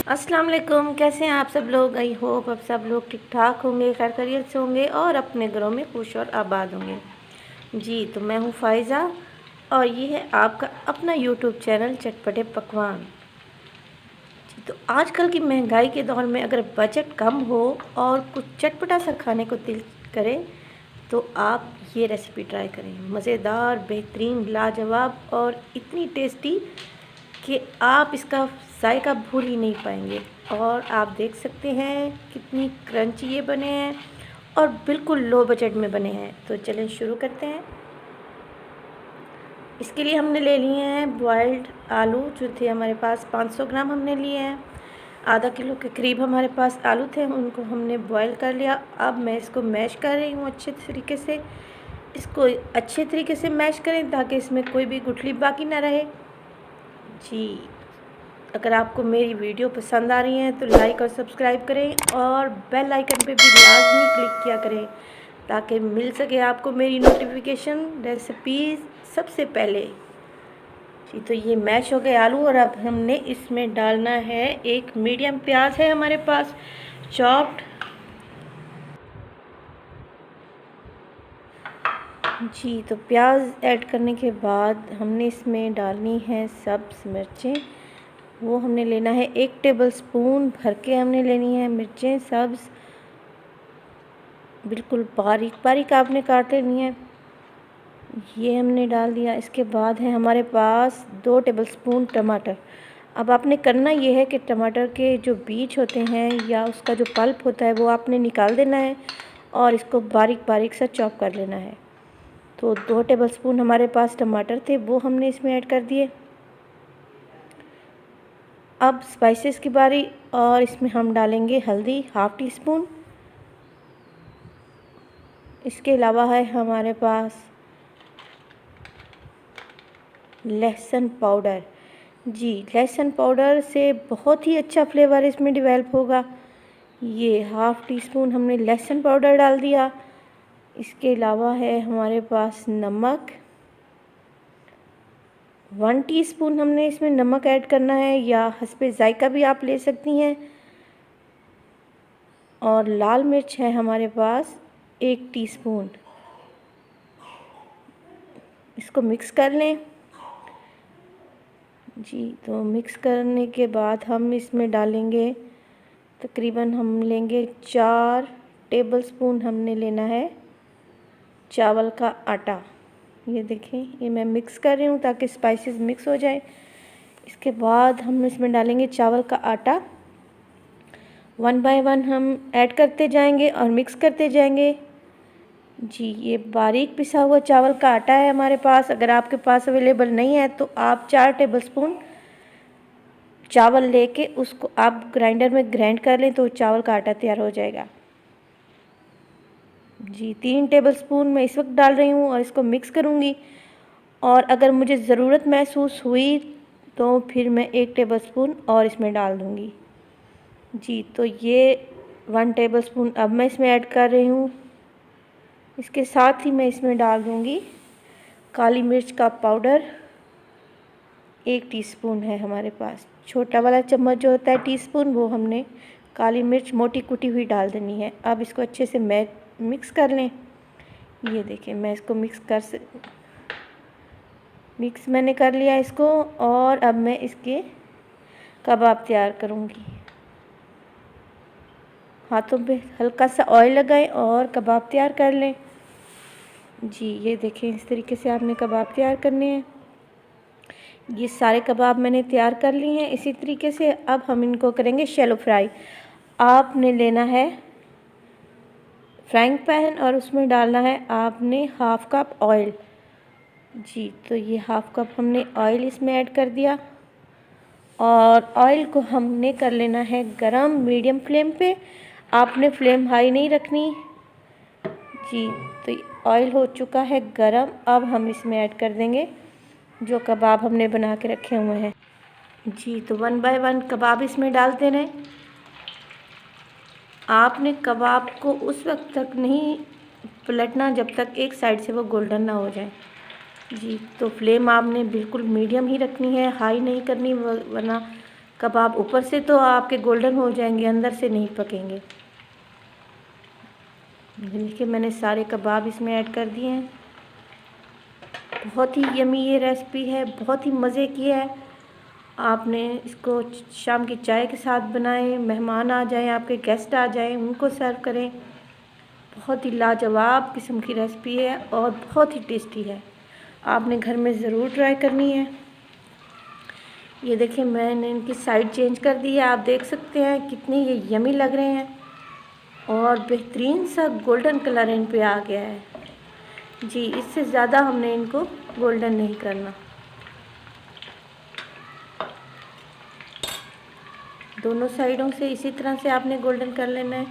अस्सलाम वालेकुम। कैसे हैं आप सब लोग? आई होप अब सब लोग ठीक ठाक होंगे, खैर खैरियत से होंगे और अपने घरों में खुश और आबाद होंगे। जी तो मैं हूँ फ़ाइज़ा और ये है आपका अपना यूट्यूब चैनल चटपटे पकवान। जी तो आजकल की महंगाई के दौर में अगर बजट कम हो और कुछ चटपटा सा खाने को दिल करे तो आप ये रेसिपी ट्राई करें। मज़ेदार, बेहतरीन, लाजवाब और इतनी टेस्टी कि आप इसका जायका भूल ही नहीं पाएंगे। और आप देख सकते हैं कितनी क्रंची ये बने हैं और बिल्कुल लो बजट में बने हैं। तो चलें शुरू करते हैं। इसके लिए हमने ले लिए हैं बॉयल्ड आलू, जो थे हमारे पास 500 ग्राम हमने लिए हैं। आधा किलो के करीब हमारे पास आलू थे, उनको हमने बॉयल कर लिया। अब मैं इसको मैश कर रही हूँ अच्छे तरीके से। इसको अच्छे तरीके से मैश करें ताकि इसमें कोई भी गुठली बाकी ना रहे। जी अगर आपको मेरी वीडियो पसंद आ रही है तो लाइक और सब्सक्राइब करें और बेल आइकन पे भी लाजमी क्लिक किया करें ताकि मिल सके आपको मेरी नोटिफिकेशन रेसिपीज़ सबसे पहले। जी तो ये मैश हो गए आलू और अब हमने इसमें डालना है एक मीडियम प्याज है हमारे पास चॉप्ड। जी तो प्याज ऐड करने के बाद हमने इसमें डालनी है सब्ज़ मिर्चें। वो हमने लेना है 1 टेबलस्पून भर के हमने लेनी है मिर्चें सब्ज़, बिल्कुल बारीक बारीक आपने काट लेनी है। ये हमने डाल दिया। इसके बाद है हमारे पास 2 टेबलस्पून टमाटर। अब आपने करना ये है कि टमाटर के जो बीज होते हैं या उसका जो पल्प होता है वो आपने निकाल देना है और इसको बारीक बारीक सा चॉप कर लेना है। तो 2 टेबलस्पून हमारे पास टमाटर थे, वो हमने इसमें ऐड कर दिए। अब स्पाइसेस की बारी और इसमें हम डालेंगे हल्दी हाफ़ टी स्पून। इसके अलावा है हमारे पास लहसुन पाउडर। जी लहसुन पाउडर से बहुत ही अच्छा फ्लेवर इसमें डेवलप होगा। ये हाफ़ टी स्पून हमने लहसुन पाउडर डाल दिया। इसके अलावा है हमारे पास नमक, 1 टीस्पून हमने इसमें नमक ऐड करना है या हस्बे ज़ायका भी आप ले सकती हैं। और लाल मिर्च है हमारे पास 1 टीस्पून। इसको मिक्स कर लें। जी तो मिक्स करने के बाद हम इसमें डालेंगे तकरीबन हम लेंगे 4 टेबलस्पून हमने लेना है चावल का आटा। ये देखें ये मैं मिक्स कर रही हूँ ताकि स्पाइसेस मिक्स हो जाए। इसके बाद हम इसमें डालेंगे चावल का आटा। 1 बाय 1 हम ऐड करते जाएंगे और मिक्स करते जाएंगे। जी ये बारीक पिसा हुआ चावल का आटा है हमारे पास। अगर आपके पास अवेलेबल नहीं है तो आप 4 टेबलस्पून चावल लेके उसको आप ग्राइंडर में ग्राइंड कर लें तो चावल का आटा तैयार हो जाएगा। जी 3 टेबलस्पून मैं इस वक्त डाल रही हूँ और इसको मिक्स करूँगी। और अगर मुझे ज़रूरत महसूस हुई तो फिर मैं 1 टेबलस्पून और इसमें डाल दूँगी। जी तो ये 1 टेबलस्पून अब मैं इसमें ऐड कर रही हूँ। इसके साथ ही मैं इसमें डाल दूँगी काली मिर्च का पाउडर। 1 टीस्पून है हमारे पास, छोटा वाला चम्मच जो होता है टीस्पून, वो हमने काली मिर्च मोटी कुटी हुई डाल देनी है। अब इसको अच्छे से मिक्स कर लें। ये देखें मैं इसको मिक्स मैंने कर लिया इसको और अब मैं इसके कबाब तैयार करूँगी। हाथों पे हल्का सा ऑयल लगाएं और कबाब तैयार कर लें। जी ये देखें इस तरीके से आपने कबाब तैयार करने हैं। ये सारे कबाब मैंने तैयार कर लिए हैं इसी तरीके से। अब हम इनको करेंगे शैलो फ्राई। आपने लेना है फ्राइंग पैन और उसमें डालना है आपने हाफ़ कप ऑयल। जी तो ये हाफ़ कप हमने ऑयल इसमें ऐड कर दिया और ऑयल को हमने कर लेना है गरम मीडियम फ्लेम पे। आपने फ्लेम हाई नहीं रखनी। जी तो ऑयल हो चुका है गरम। अब हम इसमें ऐड कर देंगे जो कबाब हमने बना के रखे हुए हैं। जी तो 1 बाय 1 कबाब इसमें डालते रहें। आपने कबाब को उस वक्त तक नहीं पलटना जब तक एक साइड से वो गोल्डन ना हो जाए। जी तो फ्लेम आपने बिल्कुल मीडियम ही रखनी है, हाई नहीं करनी वरना कबाब ऊपर से तो आपके गोल्डन हो जाएंगे, अंदर से नहीं पकेंगे। देखिए मैंने सारे कबाब इसमें ऐड कर दिए हैं। बहुत ही यमी ये रेसिपी है, बहुत ही मज़े की है। आपने इसको शाम की चाय के साथ बनाएं, मेहमान आ जाएं, आपके गेस्ट आ जाएं, उनको सर्व करें। बहुत ही लाजवाब किस्म की रेसिपी है और बहुत ही टेस्टी है। आपने घर में ज़रूर ट्राई करनी है। ये देखिए मैंने इनकी साइड चेंज कर दी है, आप देख सकते हैं कितने ये यमी लग रहे हैं और बेहतरीन सा गोल्डन कलर इन पे आ गया है। जी, इससे ज़्यादा हमने इनको गोल्डन नहीं करना। दोनों साइडों से इसी तरह से आपने गोल्डन कर लेना है।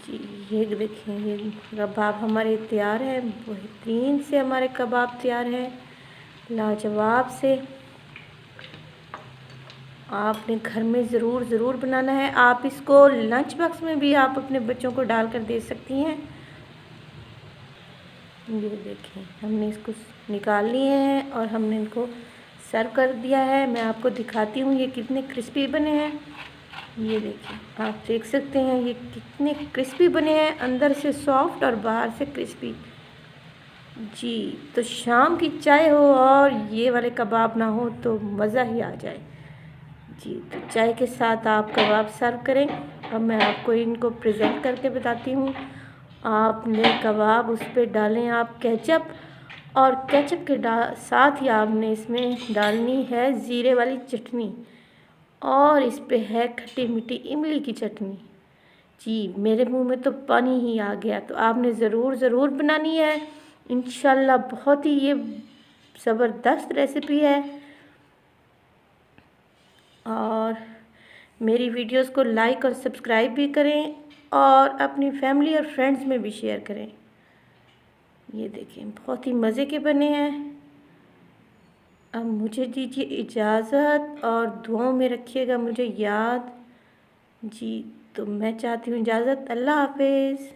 जी, ये देखें ये कबाब हमारे तैयार है। बेहतरीन से हमारे कबाब तैयार है, लाजवाब से। आपने घर में ज़रूर बनाना है। आप इसको लंच बॉक्स में भी आप अपने बच्चों को डाल कर दे सकती हैं। ये देखें हमने इसको निकाल लिए हैं और हमने इनको सर्व कर दिया है। मैं आपको दिखाती हूँ ये कितने क्रिस्पी बने हैं। ये देखिए आप देख सकते हैं ये कितने क्रिस्पी बने हैं, अंदर से सॉफ्ट और बाहर से क्रिस्पी। जी, तो शाम की चाय हो और ये वाले कबाब ना हो तो मज़ा ही आ जाए। जी, तो चाय के साथ आप कबाब सर्व करें। अब मैं आपको इनको प्रेजेंट करके बताती हूँ। आपने कबाब उस पर डालें आप केचप, और केचप के साथ ही आपने इसमें डालनी है ज़ीरे वाली चटनी, और इस पे है खट्टी मीठी इमली की चटनी। जी, मेरे मुंह में तो पानी ही आ गया। तो आपने ज़रूर बनानी है इंशाल्लाह। बहुत ही ये ज़बरदस्त रेसिपी है। और मेरी वीडियोस को लाइक और सब्सक्राइब भी करें और अपनी फैमिली और फ्रेंड्स में भी शेयर करें। ये देखें बहुत ही मज़े के बने हैं। अब मुझे दीजिए इजाज़त और दुआओं में रखिएगा मुझे याद। जी, तो मैं चाहती हूँ इजाज़त। अल्लाह हाफिज़।